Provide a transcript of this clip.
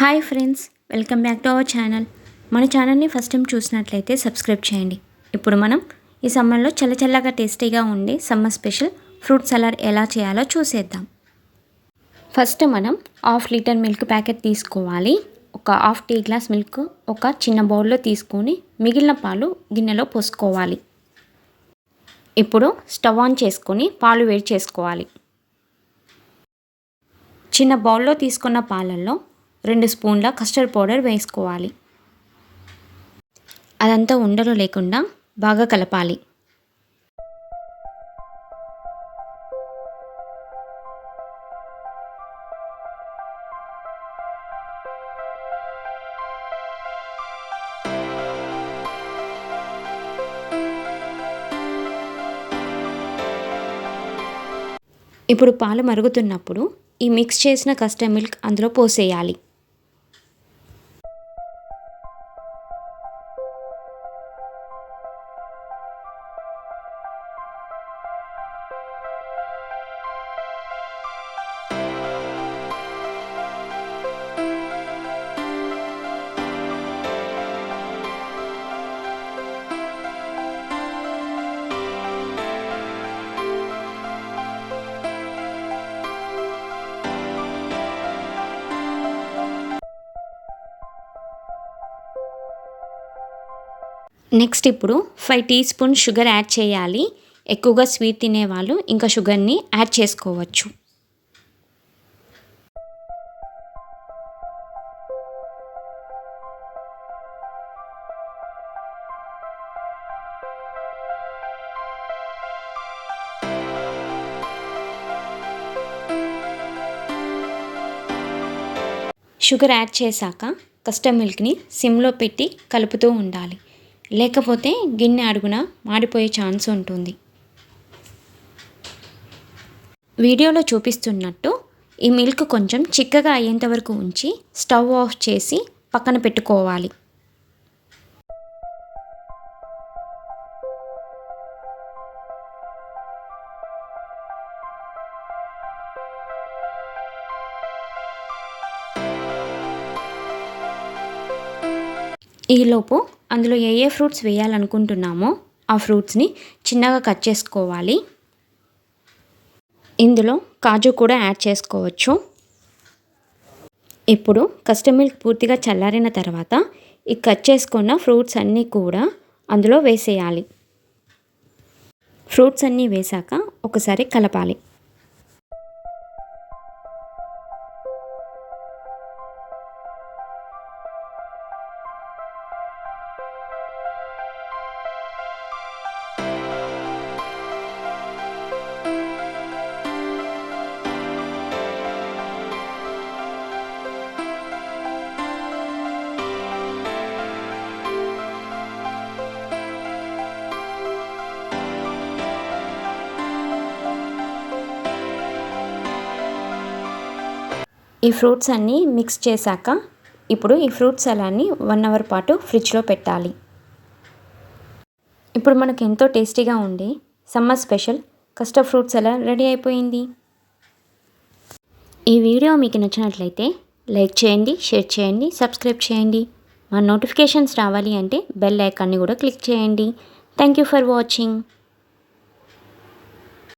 Hi friends, welcome back to our channel. మన ఛానల్ని first time చూసినట్లయితే సబ్స్క్రైబ్ చేయండి. ఇప్పుడు మనం ఈ సమ్మర్లో చల్లగా టేస్టీగా ఉండే సమ్మర్ స్పెషల్ ఫ్రూట్ సలాడ్ ఎలా చేయాలో చూసేద్దాం. ఫస్ట్ మనం 1/2 లీటర్ మిల్క్ ప్యాకెట్ తీసుకోవాలి. ఒక 1/2 టీ గ్లాస్ మిల్క్ ఒక చిన్న బౌల్లో తీసుకొని మిగిలిన పాలు గిన్నెలో పోసుకోవాలి. ఇప్పుడు స్టవ్ ఆన్ చేసుకొని పాలు వేడి చేసుకోవాలి. చిన్న బౌల్లో తీసుకున్న పాలల్లో 2 స్పూన్ల కస్టర్డ్ పౌడర్ వేసుకోవాలి. అదంతా ఉండలు లేకుండా బాగా కలపాలి. ఇప్పుడు పాలు మరుగుతున్నప్పుడు ఈ మిక్స్ చేసిన కస్టర్డ్ మిల్క్ అందులో పోసేయాలి. నెక్స్ట్ ఇప్పుడు 5 టీ స్పూన్ షుగర్ యాడ్ చేయాలి. ఎక్కువగా స్వీట్ తినేవాళ్ళు ఇంకా షుగర్ని యాడ్ చేసుకోవచ్చు. షుగర్ యాడ్ చేశాక కస్టర్డ్ మిల్క్ని సిమ్లో పెట్టి కలుపుతూ ఉండాలి. లేకపోతే గిన్నె అడుగున మాడిపోయే ఛాన్స్ ఉంటుంది. వీడియోలో చూపిస్తున్నట్టు ఈ మిల్క్ కొంచెం చిక్కగా అయ్యేంత వరకు ఉంచి స్టవ్ ఆఫ్ చేసి పక్కన పెట్టుకోవాలి. ఈలోపు అందులో ఏ ఫ్రూట్స్ వేయాలనుకుంటున్నామో ఆ ఫ్రూట్స్ని చిన్నగా కట్ చేసుకోవాలి. ఇందులో కాజు కూడా యాడ్ చేసుకోవచ్చు. ఇప్పుడు కస్టర్డ్ మిల్క్ పూర్తిగా చల్లారిన తర్వాత ఈ కట్ చేసుకున్న ఫ్రూట్స్ అన్నీ కూడా అందులో వేసేయాలి. ఫ్రూట్స్ అన్నీ వేసాక ఒకసారి కలపాలి. ఈ ఫ్రూట్స్ అన్నీ మిక్స్ చేశాక ఇప్పుడు ఈ ఫ్రూట్ సలాడ్ని 1 అవర్ పాటు ఫ్రిడ్జ్లో పెట్టాలి. ఇప్పుడు మనకు ఎంతో టేస్టీగా ఉండే summer special custard fruit salad ready అయిపోయింది. ఈ వీడియో మీకు నచ్చినట్లయితే లైక్ చేయండి, షేర్ చేయండి, సబ్స్క్రైబ్ చేయండి. మా నోటిఫికేషన్స్ రావాలి అంటే బెల్ ఐకాన్ని కూడా క్లిక్ చేయండి. Thank you for watching.